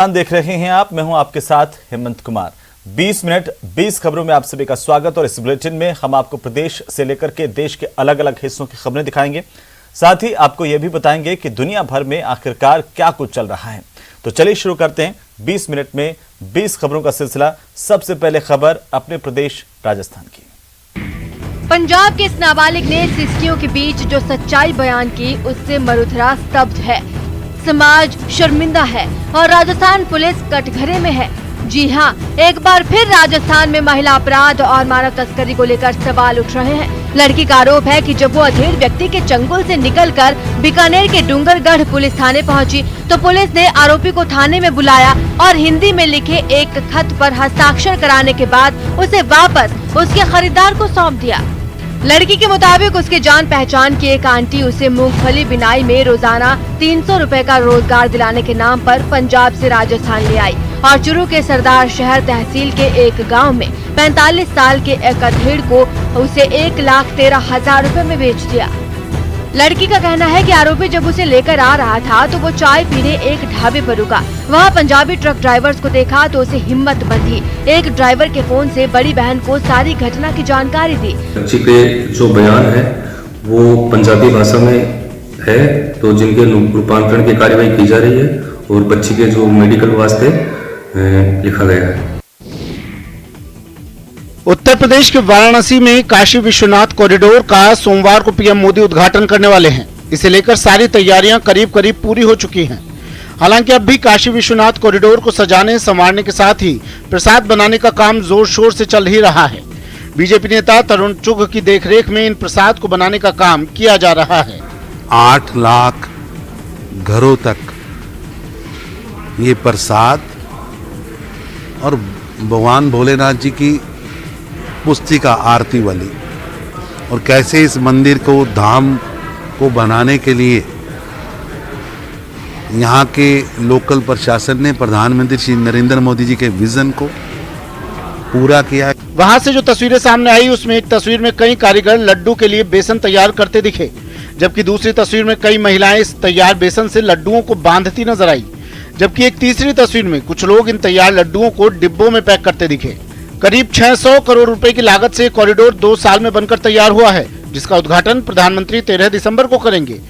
देख रहे हैं आप, मैं हूं आपके साथ हेमंत कुमार। 20 मिनट 20 खबरों में आप सभी का स्वागत। और इस बुलेटिन में हम आपको प्रदेश से लेकर के देश के अलग अलग हिस्सों की खबरें दिखाएंगे। साथ ही आपको यह भी बताएंगे कि दुनिया भर में आखिरकार क्या कुछ चल रहा है। तो चलिए शुरू करते हैं 20 मिनट में 20 खबरों का सिलसिला। सबसे पहले खबर अपने प्रदेश राजस्थान की। पंजाब के इस नाबालिग ने सिस्कियों के बीच जो सच्चाई बयान की, उससे मरुधरा स्तब्ध है। समाज शर्मिंदा है और राजस्थान पुलिस कटघरे में है। जी हां, एक बार फिर राजस्थान में महिला अपराध और मानव तस्करी को लेकर सवाल उठ रहे हैं। लड़की का आरोप है कि जब वो अधेड़ व्यक्ति के चंगुल से निकलकर बीकानेर के डूंगरगढ़ पुलिस थाने पहुंची, तो पुलिस ने आरोपी को थाने में बुलाया और हिंदी में लिखे एक खत पर हस्ताक्षर कराने के बाद उसे वापस उसके खरीदार को सौंप दिया। लड़की के मुताबिक उसके जान पहचान की एक आंटी उसे मूंगफली बिनाई में रोजाना 300 रुपए का रोजगार दिलाने के नाम पर पंजाब से राजस्थान ले आई और चुरू के सरदार शहर तहसील के एक गांव में 45 साल के एक अधेड़ को उसे 1,13,000 रुपए में बेच दिया। लड़की का कहना है कि आरोपी जब उसे लेकर आ रहा था तो वो चाय पीने एक ढाबे पर रुका। वहाँ पंजाबी ट्रक ड्राइवर्स को देखा तो उसे हिम्मत बंधी। एक ड्राइवर के फोन से बड़ी बहन को सारी घटना की जानकारी दी। बच्ची के जो बयान है वो पंजाबी भाषा में है, तो जिनके रूपांतरण की कार्यवाही की जा रही है और बच्ची के जो मेडिकल वास्ते लिखा गया है। उत्तर प्रदेश के वाराणसी में काशी विश्वनाथ कॉरिडोर का सोमवार को पीएम मोदी उद्घाटन करने वाले हैं। इसे लेकर सारी तैयारियां करीब करीब पूरी हो चुकी हैं। हालांकि अब भी काशी विश्वनाथ कॉरिडोर को सजाने संवारने के साथ ही प्रसाद बनाने का काम जोर शोर से चल ही रहा है। बीजेपी नेता तरुण चुघ की देखरेख में इन प्रसाद को बनाने का काम किया जा रहा है। 8 लाख घरों तक ये प्रसाद और भगवान भोलेनाथ जी की पुस्तिका आरती वाली, और कैसे इस मंदिर को धाम को बनाने के लिए यहाँ के लोकल प्रशासन ने प्रधानमंत्री श्री नरेंद्र मोदी जी के विजन को पूरा किया। वहाँ से जो तस्वीरें सामने आई उसमें एक तस्वीर में कई कारीगर लड्डू के लिए बेसन तैयार करते दिखे, जबकि दूसरी तस्वीर में कई महिलाएं इस तैयार बेसन से लड्डुओं को बांधती नजर आई, जबकि एक तीसरी तस्वीर में कुछ लोग इन तैयार लड्डुओं को डिब्बों में पैक करते दिखे। करीब 600 करोड़ रुपए की लागत से कॉरिडोर 2 साल में बनकर तैयार हुआ है, जिसका उद्घाटन प्रधानमंत्री 13 दिसंबर को करेंगे।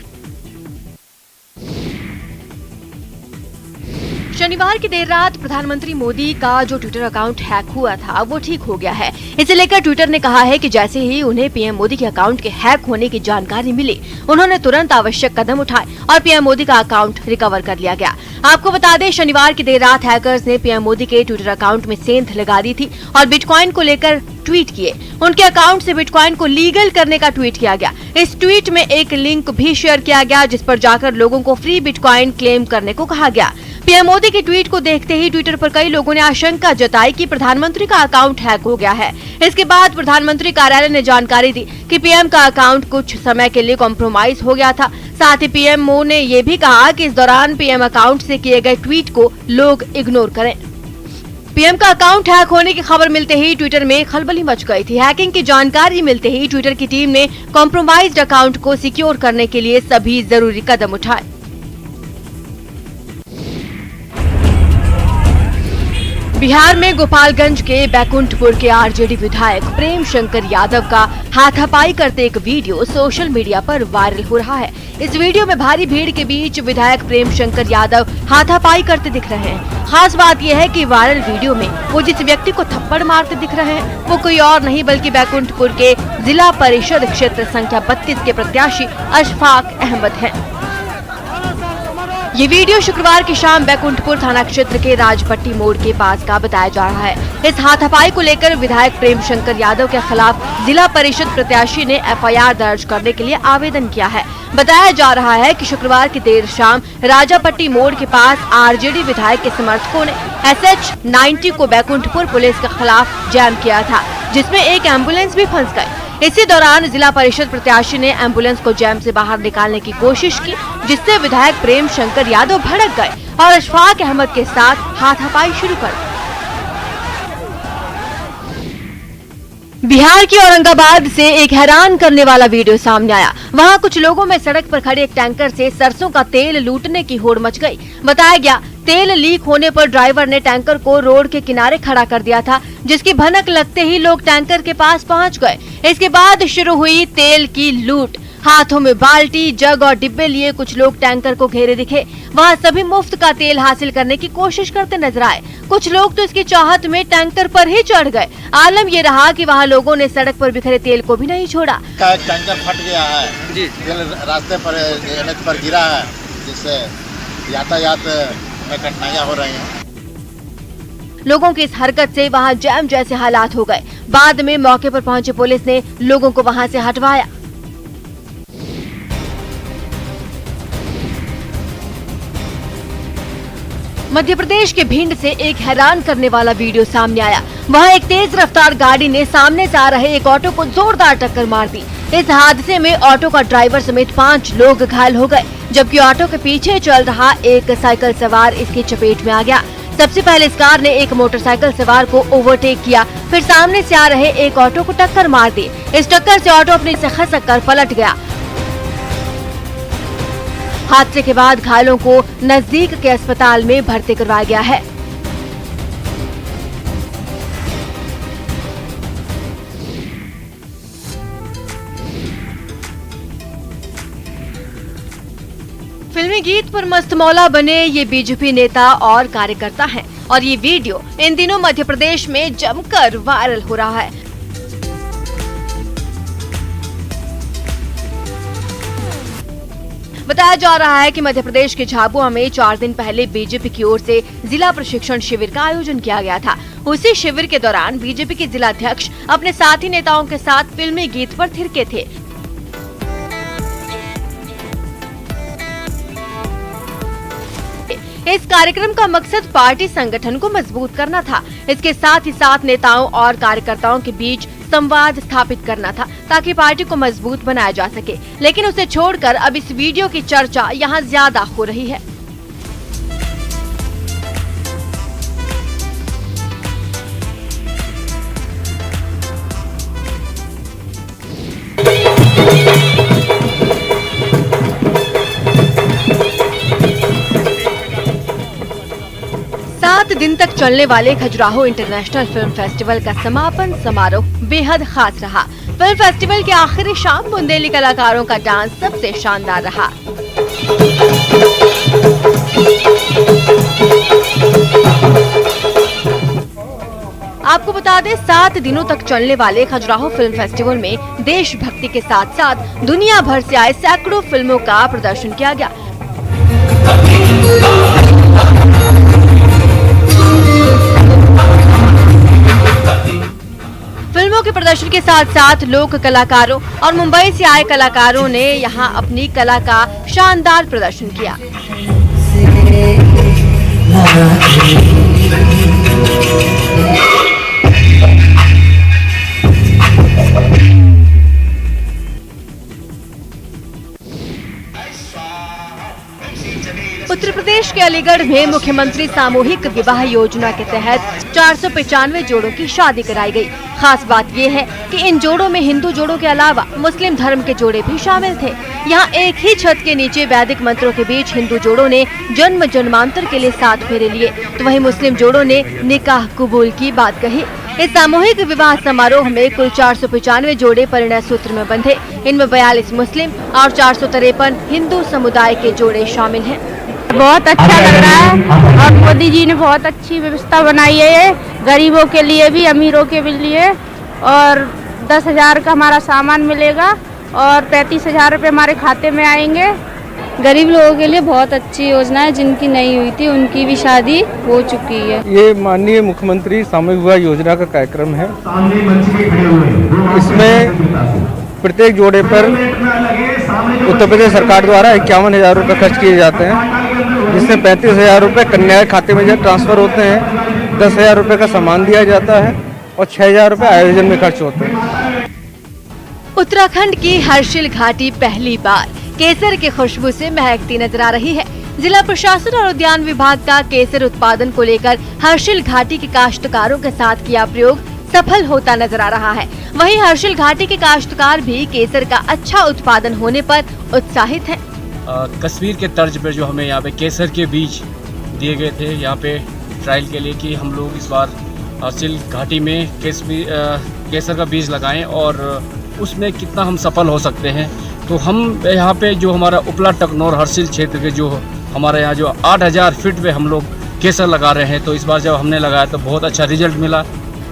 शनिवार की देर रात प्रधानमंत्री मोदी का जो ट्विटर अकाउंट हैक हुआ था वो ठीक हो गया है। इसे लेकर ट्विटर ने कहा है कि जैसे ही उन्हें पीएम मोदी के अकाउंट के हैक होने की जानकारी मिली, उन्होंने तुरंत आवश्यक कदम उठाए और पीएम मोदी का अकाउंट रिकवर कर लिया गया। आपको बता दें, शनिवार की देर रात हैकर्स ने पीएम मोदी के ट्विटर अकाउंट में सेंध लगा दी थी और बिटकॉइन को लेकर ट्वीट किए। उनके अकाउंट से बिटकॉइन को लीगल करने का ट्वीट किया गया। इस ट्वीट में एक लिंक भी शेयर किया गया जिस पर जाकर लोगों को फ्री बिटकॉइन क्लेम करने को कहा गया। पीएम मोदी के ट्वीट को देखते ही ट्विटर पर कई लोगों ने आशंका जताई कि प्रधानमंत्री का अकाउंट हैक हो गया है। इसके बाद प्रधानमंत्री कार्यालय ने जानकारी दी कि पीएम का अकाउंट कुछ समय के लिए कॉम्प्रोमाइज हो गया था। साथ ही पीएमओ ने ये भी कहा कि इस दौरान पीएम अकाउंट से किए गए ट्वीट को लोग इग्नोर करें। पीएम का अकाउंट हैक होने की खबर मिलते ही ट्विटर में खलबली मच गई थी। हैकिंग की जानकारी मिलते ही ट्विटर की टीम ने कॉम्प्रोमाइज्ड अकाउंट को सिक्योर करने के लिए सभी जरूरी कदम उठाए। बिहार में गोपालगंज के बैकुंठपुर के आरजेडी विधायक प्रेम शंकर यादव का हाथापाई करते एक वीडियो सोशल मीडिया पर वायरल हो रहा है। इस वीडियो में भारी भीड़ के बीच विधायक प्रेम शंकर यादव हाथापाई करते दिख रहे हैं। खास बात यह है कि वायरल वीडियो में वो जिस व्यक्ति को थप्पड़ मारते दिख रहे हैं वो कोई और नहीं बल्कि बैकुंठपुर के जिला परिषद क्षेत्र संख्या 32 के प्रत्याशी अशफाक अहमद हैं। ये वीडियो शुक्रवार की शाम बैकुंठपुर थाना क्षेत्र के राजपट्टी मोड़ के पास का बताया जा रहा है। इस हाथापाई को लेकर विधायक प्रेम शंकर यादव के खिलाफ जिला परिषद प्रत्याशी ने एफआईआर दर्ज करने के लिए आवेदन किया है। बताया जा रहा है कि शुक्रवार की देर शाम राजापट्टी मोड़ के पास आरजेडी विधायक के समर्थकों ने SH-90 को बैकुंठपुर पुलिस के खिलाफ जैम किया था, जिसमें एक एम्बुलेंस भी फंस गई। इसी दौरान जिला परिषद प्रत्याशी ने एम्बुलेंस को जैम से बाहर निकालने की कोशिश की, जिससे विधायक प्रेम शंकर यादव भड़क गए और अशफाक अहमद के साथ हाथापाई शुरू कर दी। बिहार के औरंगाबाद से एक हैरान करने वाला वीडियो सामने आया। वहां कुछ लोगों में सड़क पर खड़े एक टैंकर से सरसों का तेल लूटने की होड़ मच गई। बताया गया तेल लीक होने पर ड्राइवर ने टैंकर को रोड के किनारे खड़ा कर दिया था, जिसकी भनक लगते ही लोग टैंकर के पास पहुंच गए। इसके बाद शुरू हुई तेल की लूट। हाथों में बाल्टी, जग और डिब्बे लिए कुछ लोग टैंकर को घेरे दिखे। वहां सभी मुफ्त का तेल हासिल करने की कोशिश करते नजर आए। कुछ लोग तो इसकी चाहत में टैंकर पर ही चढ़ गए। आलम ये रहा कि वहां लोगों ने सड़क पर बिखरे तेल को भी नहीं छोड़ा। टैंकर फट गया है जी, तेल रास्ते पर एनएच पर गिरा है, जिससे यातायात में कठिनाइयां हो रही हैं। लोगों की इस हरकत से वहां जैम जैसे हालात हो गए। बाद में मौके पर पहुंची पुलिस ने लोगों को वहां से हटवाया। मध्य प्रदेश के भिंड से एक हैरान करने वाला वीडियो सामने आया। वहां एक तेज रफ्तार गाड़ी ने सामने से आ रहे एक ऑटो को जोरदार टक्कर मार दी। इस हादसे में ऑटो का ड्राइवर समेत 5 लोग घायल हो गए, जबकि ऑटो के पीछे चल रहा एक साइकिल सवार इसकी चपेट में आ गया। सबसे पहले इस कार ने एक मोटरसाइकिल सवार को ओवरटेक किया, फिर सामने से आ रहे एक ऑटो को टक्कर मार दी। इस टक्कर से ऑटो अपने से खसक कर पलट गया। हादसे के बाद घायलों को नजदीक के अस्पताल में भर्ती करवाया गया है। फिल्मी गीत पर मस्तमौला बने ये बीजेपी नेता और कार्यकर्ता हैं और ये वीडियो इन दिनों मध्य प्रदेश में जमकर वायरल हो रहा है। बताया जा रहा है कि मध्य प्रदेश के झाबुआ में 4 दिन पहले बीजेपी की ओर से जिला प्रशिक्षण शिविर का आयोजन किया गया था। उसी शिविर के दौरान बीजेपी के जिला अध्यक्ष अपने साथी नेताओं के साथ फिल्मी गीत पर थिरके थे। इस कार्यक्रम का मकसद पार्टी संगठन को मजबूत करना था। इसके साथ ही साथ नेताओं और कार्यकर्ताओं के बीच संवाद स्थापित करना था, ताकि पार्टी को मजबूत बनाया जा सके। लेकिन उसे छोड़कर अब इस वीडियो की चर्चा यहाँ ज्यादा हो रही है। दिन तक चलने वाले खजुराहो इंटरनेशनल फिल्म फेस्टिवल का समापन समारोह बेहद खास रहा। फिल्म फेस्टिवल की आखिरी शाम बुंदेली कलाकारों का डांस सबसे शानदार रहा। आपको बता दें, 7 दिनों तक चलने वाले खजुराहो फिल्म फेस्टिवल में देशभक्ति के साथ साथ दुनिया भर से आए सैकड़ों फिल्मों का प्रदर्शन किया गया। फिल्मों के प्रदर्शन के साथ साथ लोक कलाकारों और मुंबई से आए कलाकारों ने यहां अपनी कला का शानदार प्रदर्शन किया। उत्तर प्रदेश के अलीगढ़ में मुख्यमंत्री सामूहिक विवाह योजना के तहत 495 जोड़ों की शादी कराई गई। खास बात ये है कि इन जोड़ों में हिंदू जोड़ों के अलावा मुस्लिम धर्म के जोड़े भी शामिल थे। यहाँ एक ही छत के नीचे वैदिक मंत्रों के बीच हिंदू जोड़ों ने जन्म जन्मांतर के लिए 7 फेरे लिए, तो वहीं मुस्लिम जोड़ों ने निकाह कबूल की बात कही। इस सामूहिक विवाह समारोह में कुल 495 जोड़े परिणय सूत्र में बंधे। इनमें 42 मुस्लिम और 453 हिंदू समुदाय के जोड़े शामिल हैं। बहुत अच्छा लग रहा है और मोदी जी ने बहुत अच्छी व्यवस्था बनाई है, गरीबों के लिए भी अमीरों के भी लिए। और 10,000 का हमारा सामान मिलेगा और 35,000 रुपये हमारे खाते में आएंगे। गरीब लोगों के लिए बहुत अच्छी योजना है, जिनकी नहीं हुई थी उनकी भी शादी हो चुकी है। ये माननीय मुख्यमंत्री सामूहिक विवाह योजना का कार्यक्रम है। इसमें प्रत्येक जोड़े पर उत्तर प्रदेश सरकार द्वारा 51,000 रुपये खर्च किए जाते हैं, जिसमें 35,000 रुपये कन्या खाते में जब ट्रांसफर होते हैं, 10,000 रुपये का सामान दिया जाता है और 6,000 रुपये आयोजन में खर्च होते हैं। उत्तराखंड की हर्षिल घाटी पहली बार केसर की खुशबू से महकती नजर आ रही है। जिला प्रशासन और उद्यान विभाग का केसर उत्पादन को लेकर हर्षिल घाटी के काश्तकारों के साथ किया प्रयोग सफल होता नजर आ रहा है। वहीं हर्षिल घाटी के काश्तकार भी केसर का अच्छा उत्पादन होने पर उत्साहित हैं। कश्मीर के तर्ज पर जो हमें यहाँ पे केसर के बीज दिए गए थे यहाँ पे ट्रायल के लिए कि हम लोग इस बार सिल्क घाटी में केसर का बीज लगाएं और उसमें कितना हम सफल हो सकते हैं। तो हम यहाँ पे जो हमारा उपला टकनौर हरसिल क्षेत्र के जो हमारे यहाँ जो 8000 फीट पे हम लोग केसर लगा रहे हैं, तो इस बार जब हमने लगाया तो बहुत अच्छा रिजल्ट मिला।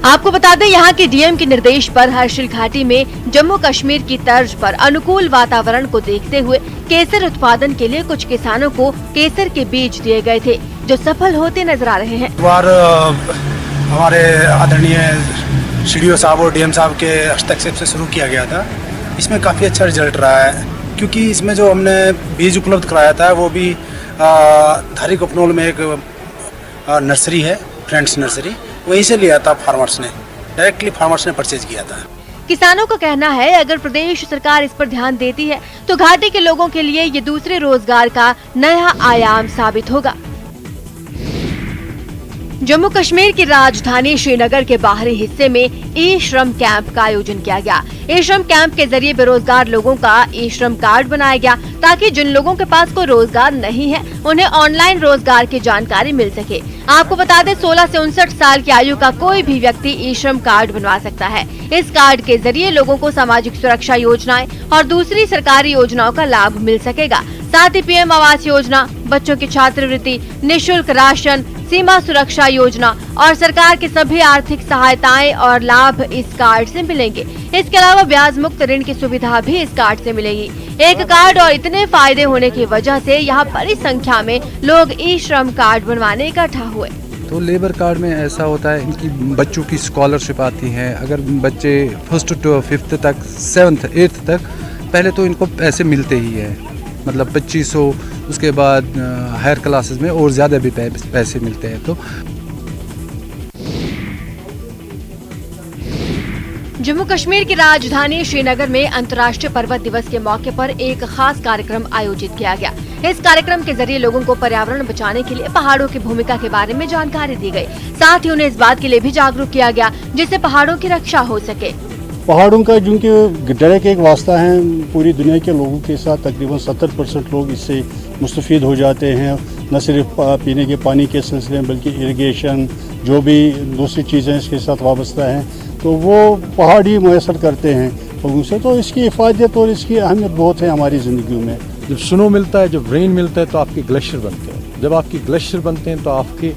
आपको बता दें, यहाँ के डीएम के निर्देश पर हर्षिल घाटी में जम्मू कश्मीर की तर्ज पर अनुकूल वातावरण को देखते हुए केसर उत्पादन के लिए कुछ किसानों को केसर के बीज दिए गए थे, जो सफल होते नजर आ रहे हैं। बार हमारे आदरणीय सीडीओ साहब और डीएम साहब के हस्तक्षेप से शुरू किया गया था। इसमें काफ़ी अच्छा रिजल्ट रहा है, क्योंकि इसमें जो हमने बीज उपलब्ध कराया था वो भी धारी कपनौल में एक नर्सरी है, फ्रेंड्स नर्सरी, वहीं से लिया था। फार्मर्स ने डायरेक्टली फार्मर्स ने परचेज किया था। किसानों का कहना है, अगर प्रदेश सरकार इस पर ध्यान देती है तो घाटी के लोगों के लिए ये दूसरे रोजगार का नया आयाम साबित होगा। जम्मू कश्मीर की राजधानी श्रीनगर के बाहरी हिस्से में ई श्रम कैंप का आयोजन किया गया। ई श्रम कैंप के जरिए बेरोजगार लोगों का ई श्रम कार्ड बनाया गया, ताकि जिन लोगों के पास कोई रोजगार नहीं है उन्हें ऑनलाइन रोजगार की जानकारी मिल सके। आपको बता दें, 16 से 59 साल की आयु का कोई भी व्यक्ति ई श्रम कार्ड बनवा सकता है। इस कार्ड के जरिए लोगों को सामाजिक सुरक्षा योजनाएं और दूसरी सरकारी योजनाओं का लाभ मिल सकेगा। साथ ही पीएम आवास योजना, बच्चों की छात्रवृत्ति, निःशुल्क राशन, सीमा सुरक्षा योजना और सरकार की सभी आर्थिक सहायताएं और लाभ इस कार्ड से मिलेंगे। इसके अलावा ब्याज मुक्त ऋण की सुविधा भी इस कार्ड से मिलेगी। एक कार्ड और इतने फायदे होने की वजह से यहाँ बड़ी संख्या में लोग ई श्रम कार्ड बनवाने इकट्ठा हुए। तो लेबर कार्ड में ऐसा होता है, इनकी बच्चों की स्कॉलरशिप आती है। अगर बच्चे 1st to 5th तक, 7th 8th तक, पहले तो इनको पैसे मिलते ही है, मतलब 2500, उसके बाद हायर क्लासेस में और ज़्यादा भी पैसे मिलते हैं। तो जम्मू कश्मीर की राजधानी श्रीनगर में अंतर्राष्ट्रीय पर्वत दिवस के मौके पर एक खास कार्यक्रम आयोजित किया गया। इस कार्यक्रम के जरिए लोगों को पर्यावरण बचाने के लिए पहाड़ों की भूमिका के बारे में जानकारी दी गई। साथ ही उन्हें इस बात के लिए भी जागरूक किया गया जिससे पहाड़ों की रक्षा हो सके। पहाड़ों का जिनके डायरेक्ट एक वास्ता है पूरी दुनिया के लोगों के साथ, तकरीबन 70% लोग इससे मुस्तफ़ीद हो जाते हैं। न सिर्फ पीने के पानी के सिलसिले में बल्कि इरिगेशन, जो भी दूसरी चीज़ें इसके साथ वाबस्ता हैं, तो वो पहाड़ी मैसर करते हैं लोगों से। तो इसकी हिफाजत और इसकी अहमियत बहुत है हमारी ज़िंदगी में। जब स्नो मिलता है, जब रेन मिलता है, तो आपके ग्लेशियर बनते हैं। जब आपके ग्लेशियर बनते हैं तो आपके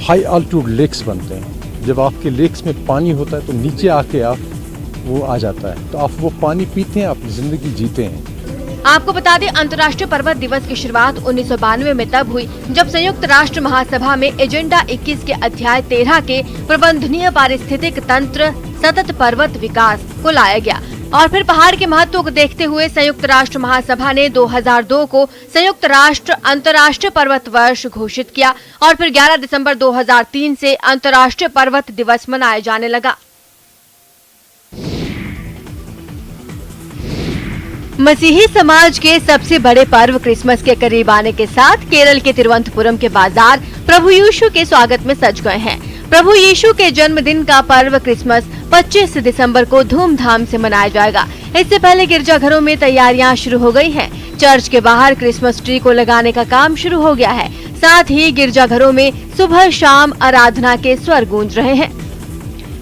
हाई अल्टीट्यूड लेक्स बनते हैं। जब आपके लेक्स में पानी होता है तो नीचे आके आप वो आ जाता है, तो आप वो पानी पीते हैं, अपनी जिंदगी जीते हैं। आपको बता दें, अंतर्राष्ट्रीय पर्वत दिवस की शुरुआत 1992 में तब हुई जब संयुक्त राष्ट्र महासभा में एजेंडा 21 के अध्याय 13 के प्रबंधनीय पारिस्थितिक तंत्र सतत पर्वत विकास को लाया गया। और फिर पहाड़ के महत्व को देखते हुए संयुक्त राष्ट्र महासभा ने 2002 को संयुक्त राष्ट्र अंतर्राष्ट्रीय पर्वत वर्ष घोषित किया और फिर 11 दिसंबर 2003 से अंतर्राष्ट्रीय पर्वत दिवस मनाया जाने लगा। मसीही समाज के सबसे बड़े पर्व क्रिसमस के करीब आने के साथ केरल के तिरुवनंतपुरम के बाजार प्रभु यीशु के स्वागत में सज गए हैं। प्रभु यीशु के जन्मदिन का पर्व क्रिसमस 25 दिसंबर को धूमधाम से मनाया जाएगा। इससे पहले गिरजाघरों में तैयारियां शुरू हो गई हैं। चर्च के बाहर क्रिसमस ट्री को लगाने का काम शुरू हो गया है। साथ ही गिरजाघरों में सुबह शाम आराधना के स्वर गूंज रहे हैं।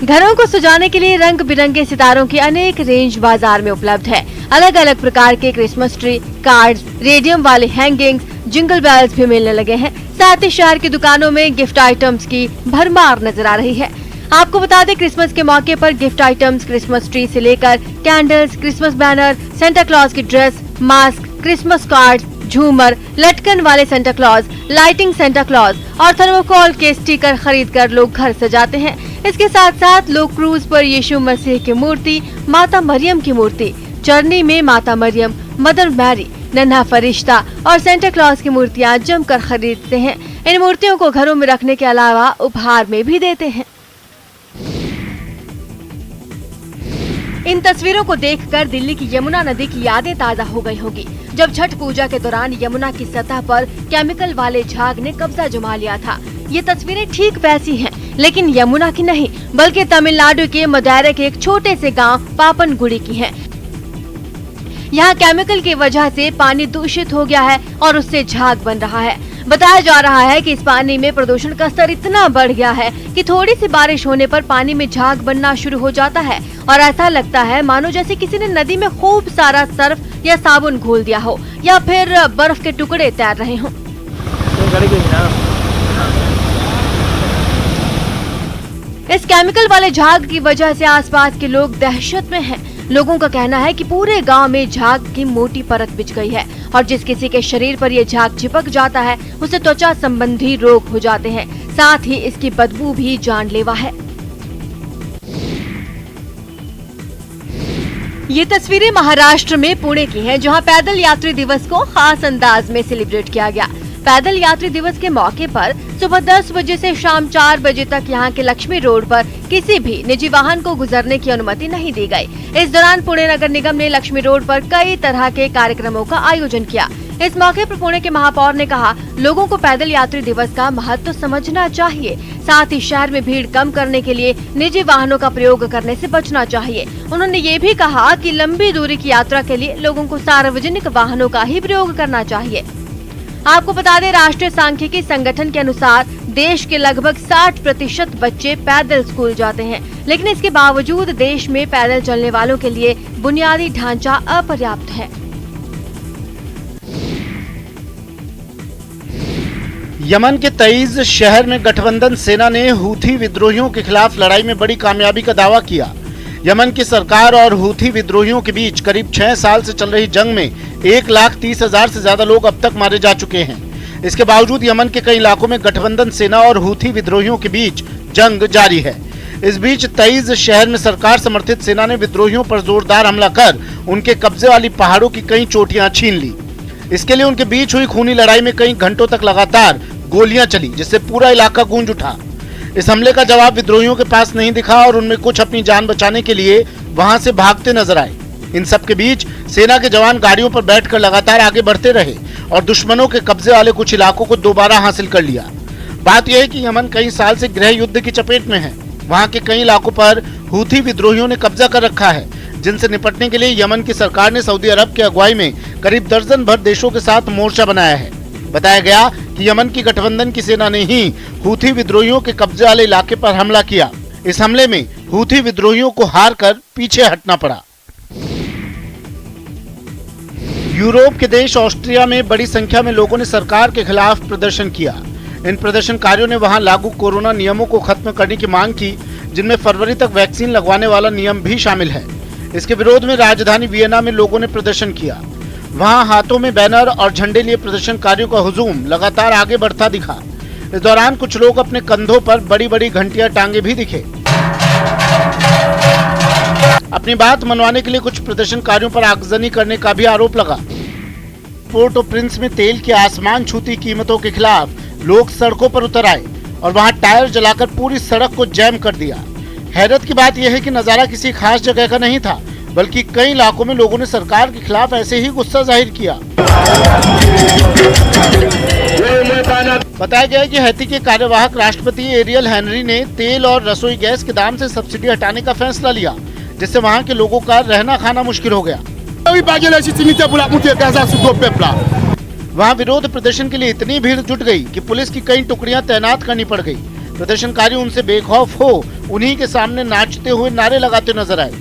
घरों को सजाने के लिए रंग बिरंगे सितारों की अनेक रेंज बाजार में उपलब्ध है। अलग अलग प्रकार के क्रिसमस ट्री, कार्ड्स, रेडियम वाले हैंगिंग्स, जिंगल बेल्स भी मिलने लगे हैं। साथ ही शहर की दुकानों में गिफ्ट आइटम्स की भरमार नजर आ रही है। आपको बता दें, क्रिसमस के मौके पर गिफ्ट आइटम्स क्रिसमस ट्री से लेकर candles, Christmas banner, Santa Claus की ड्रेस, मास्क, क्रिसमस कार्ड, झूमर, लटकन वाले Santa Claus, lighting Santa Claus और थर्मोकोल के स्टिकर खरीद कर लोग घर सजाते हैं। इसके साथ साथ लोग क्रूज पर यीशु मसीह की मूर्ति, माता मरियम की मूर्ति, चरनी में माता मरियम, मदर मैरी, नन्हा फरिश्ता और सेंटा क्लॉज की मूर्तियां जमकर खरीदते हैं। इन मूर्तियों को घरों में रखने के अलावा उपहार में भी देते हैं। इन तस्वीरों को देखकर दिल्ली की यमुना नदी की यादें ताजा हो गई होगी, जब छठ पूजा के दौरान यमुना की सतह पर केमिकल वाले झाग ने कब्जा जमा लिया था। ये तस्वीरें ठीक वैसी हैं, लेकिन यमुना की नहीं, बल्कि तमिलनाडु के मदारै के एक छोटे से गांव पापनगुड़ी की हैं। यहाँ केमिकल की वजह से पानी दूषित हो गया है और उससे झाग बन रहा है। बताया जा रहा है कि इस पानी में प्रदूषण का स्तर इतना बढ़ गया है कि थोड़ी सी बारिश होने पर पानी में झाग बनना शुरू हो जाता है और ऐसा लगता है मानो जैसे किसी ने नदी में खूब सारा सर्फ या साबुन घोल दिया हो या फिर बर्फ के टुकड़े तैर रहे हों। इस केमिकल वाले झाग की वजह से आसपास के लोग दहशत में हैं। लोगों का कहना है कि पूरे गांव में झाग की मोटी परत बिछ गई है और जिस किसी के शरीर पर ये झाग चिपक जाता है उसे त्वचा संबंधी रोग हो जाते हैं। साथ ही इसकी बदबू भी जानलेवा है। ये तस्वीरें महाराष्ट्र में पुणे की हैं, जहां पैदल यात्री दिवस को खास अंदाज में सेलिब्रेट किया गया। पैदल यात्री दिवस के मौके पर सुबह 10 बजे से शाम 4 बजे तक यहां के लक्ष्मी रोड पर किसी भी निजी वाहन को गुजरने की अनुमति नहीं दी गई। इस दौरान पुणे नगर निगम ने लक्ष्मी रोड पर कई तरह के कार्यक्रमों का आयोजन किया। इस मौके पर पुणे के महापौर ने कहा, लोगों को पैदल यात्री दिवस का महत्व समझना चाहिए। साथ ही शहर में भीड़ कम करने के लिए निजी वाहनों का प्रयोग करने से बचना चाहिए। उन्होंने ये भी कहा कि लंबी दूरी की यात्रा के लिए लोगों को सार्वजनिक वाहनों का ही प्रयोग करना चाहिए। आपको बता दें, राष्ट्रीय सांख्यिकी संगठन के अनुसार देश के लगभग 60% बच्चे पैदल स्कूल जाते हैं, लेकिन इसके बावजूद देश में पैदल चलने वालों के लिए बुनियादी ढांचा अपर्याप्त है। यमन के तईज शहर में गठबंधन सेना ने हूथी विद्रोहियों के खिलाफ लड़ाई में बड़ी कामयाबी का दावा किया। यमन की सरकार और हूथी विद्रोहियों के बीच करीब 6 साल से चल रही जंग में 1,30,000 से ज्यादा लोग अब तक मारे जा चुके हैं। इसके बावजूद यमन के कई इलाकों में गठबंधन सेना और हूथी विद्रोहियों के बीच जंग जारी है। इस बीच तईज शहर में सरकार समर्थित सेना ने विद्रोहियों पर जोरदार हमला कर उनके कब्जे वाली पहाड़ों की कई चोटियां छीन ली। इसके लिए उनके बीच हुई खूनी लड़ाई में कई घंटों तक लगातार गोलियां चली, जिससे पूरा इलाका गूंज उठा। इस हमले का जवाब विद्रोहियों के पास नहीं दिखा और उनमें कुछ अपनी जान बचाने के लिए वहां से भागते नजर आए। इन सब के बीच सेना के जवान गाड़ियों पर बैठकर लगातार आगे बढ़ते रहे और दुश्मनों के कब्जे वाले कुछ इलाकों को दोबारा हासिल कर लिया। बात यह है कि यमन कई साल से गृह युद्ध की चपेट में है। वहां के कई इलाकों पर हूथी विद्रोहियों ने कब्जा कर रखा है, जिनसे निपटने के लिए यमन की सरकार ने सऊदी अरब की अगुवाई में करीब दर्जन भर देशों के साथ मोर्चा बनाया है। बताया गया कि यमन की गठबंधन की सेना ने ही हूथी विद्रोहियों के कब्जे वाले इलाके पर हमला किया। इस हमले में हूथी विद्रोहियों को हार कर पीछे हटना पड़ा। यूरोप के देश ऑस्ट्रिया में बड़ी संख्या में लोगों ने सरकार के खिलाफ प्रदर्शन किया। इन प्रदर्शनकारियों ने वहां लागू कोरोना नियमों को खत्म करने की मांग की, जिनमें फरवरी तक वैक्सीन लगवाने वाला नियम भी शामिल है। इसके विरोध में राजधानी वियना में लोगों ने प्रदर्शन किया। वहां हाथों में बैनर और झंडे लिए प्रदर्शनकारियों का हुजूम लगातार आगे बढ़ता दिखा। इस दौरान कुछ लोग अपने कंधों पर बड़ी बड़ी घंटियां टांगे भी दिखे। अपनी बात मनवाने के लिए कुछ प्रदर्शनकारियों पर आगजनी करने का भी आरोप लगा। पोर्ट ऑफ प्रिंस में तेल की आसमान छूती कीमतों के खिलाफ लोग सड़कों पर उतर आए और वहां टायर जलाकर पूरी सड़क को जैम कर दिया। हैरत की बात यह है कि नजारा किसी खास जगह का नहीं था, बल्कि कई इलाकों में लोगों ने सरकार के खिलाफ ऐसे ही गुस्सा जाहिर किया। बताया गया कि हैती के कार्यवाहक राष्ट्रपति एरियल हेनरी ने तेल और रसोई गैस के दाम से सब्सिडी हटाने का फैसला लिया, जिससे वहां के लोगों का रहना खाना मुश्किल हो गया। वहां विरोध प्रदर्शन के लिए इतनी भीड़ जुट गई कि पुलिस की कई टुकड़ियां तैनात करनी पड़ गई। प्रदर्शनकारी उनसे बेखौफ हो उन्हीं के सामने नाचते हुए नारे लगाते नजर आए।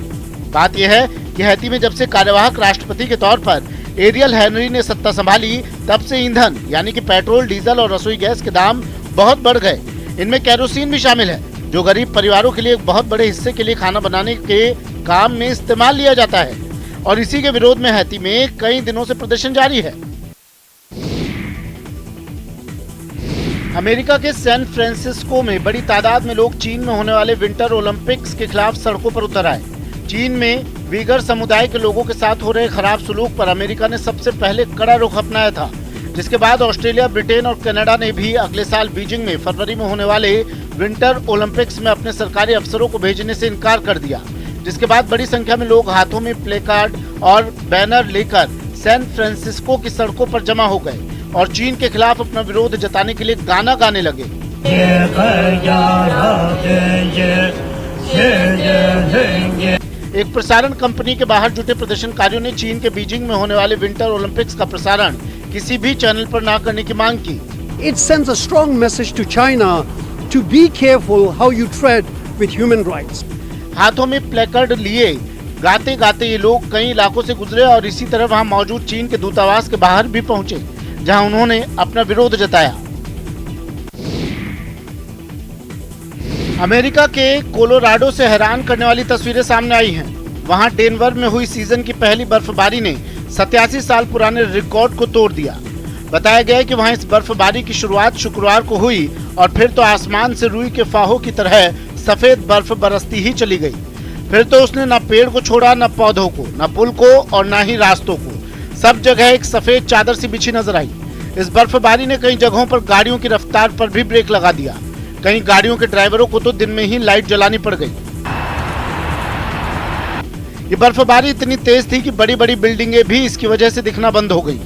बात यह है कि हैती में जब से कार्यवाहक राष्ट्रपति के तौर पर एरियल हेनरी ने सत्ता संभाली, तब से ईंधन यानी कि पेट्रोल, डीजल और रसोई गैस के दाम बहुत बढ़ गए। इनमें केरोसिन भी शामिल है, जो गरीब परिवारों के लिए एक बहुत बड़े हिस्से के लिए खाना बनाने के काम में इस्तेमाल लिया जाता है। और इसी के विरोध में हैती में कई दिनों से प्रदर्शन जारी है। अमेरिका के सैन फ्रांसिस्को में बड़ी तादाद में लोग चीन में होने वाले विंटर ओलंपिक्स के खिलाफ सड़कों पर उतर आए। चीन में वीगर समुदाय के लोगों के साथ हो रहे खराब सलूक पर अमेरिका ने सबसे पहले कड़ा रुख अपनाया था, जिसके बाद ऑस्ट्रेलिया, ब्रिटेन और कनाडा ने भी अगले साल बीजिंग में फरवरी में होने वाले विंटर ओलंपिक्स में अपने सरकारी अफसरों को भेजने से इनकार कर दिया। जिसके बाद बड़ी संख्या में लोग हाथों में प्लेकार्ड और बैनर लेकर सैन फ्रांसिस्को की सड़कों पर जमा हो गए और चीन के खिलाफ अपना विरोध जताने के लिए गाना गाने लगे। एक प्रसारण कंपनी के बाहर जुटे प्रदर्शनकारियों ने चीन के बीजिंग में होने वाले विंटर ओलंपिक्स का प्रसारण किसी भी चैनल पर न करने की मांग की। it sends a strong message to China to be careful how you tread with human rights. हाथों में प्लेकार्ड लिए गाते गाते ये लोग कई इलाकों से गुजरे और इसी तरह वहां मौजूद चीन के दूतावास के बाहर भी पहुंचे, जहां उन्होंने अपना विरोध जताया। अमेरिका के कोलोराडो से हैरान करने वाली तस्वीरें सामने आई हैं। वहां डेनवर में हुई सीजन की पहली बर्फबारी ने 87 साल पुराने रिकॉर्ड को तोड़ दिया। बताया गया है कि वहां इस बर्फबारी की शुरुआत शुक्रवार को हुई और फिर तो आसमान से रुई के फाहों की तरह सफेद बर्फ बरसती ही चली गई। फिर तो उसने न पेड़ को छोड़ा, न पौधों को, न पुल को और न ही रास्तों को। सब जगह एक सफेद चादर सी बिछी नजर आई। इस बर्फबारी ने कई जगहों पर गाड़ियों की रफ्तार पर भी ब्रेक लगा दिया। कई गाड़ियों के ड्राइवरों को तो दिन में ही लाइट जलानी पड़ गई। ये बर्फबारी इतनी तेज थी कि बड़ी बड़ी बिल्डिंगें भी इसकी वजह से दिखना बंद हो गई।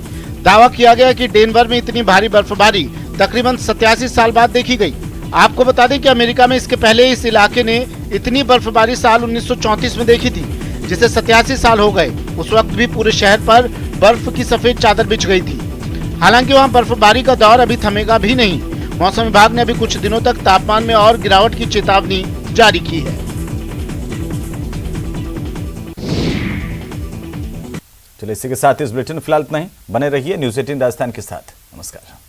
दावा किया गया कि डेनवर में इतनी भारी बर्फबारी तकरीबन 87 साल बाद देखी गई। आपको बता दें कि अमेरिका में इसके पहले इस इलाके ने इतनी बर्फबारी साल 1934 में देखी थी, जिसे 87 साल हो गए। उस वक्त भी पूरे शहर पर बर्फ की सफेद चादर बिछ गई थी। हालांकि वहां बर्फबारी का दौर अभी थमेगा भी नहीं। मौसम विभाग ने अभी कुछ दिनों तक तापमान में और गिरावट की चेतावनी जारी की है। चलिए इसी के साथ इस बुलेटिन में फिलहाल इतना ही। बने रहिए न्यूज़ 18 राजस्थान के साथ। नमस्कार।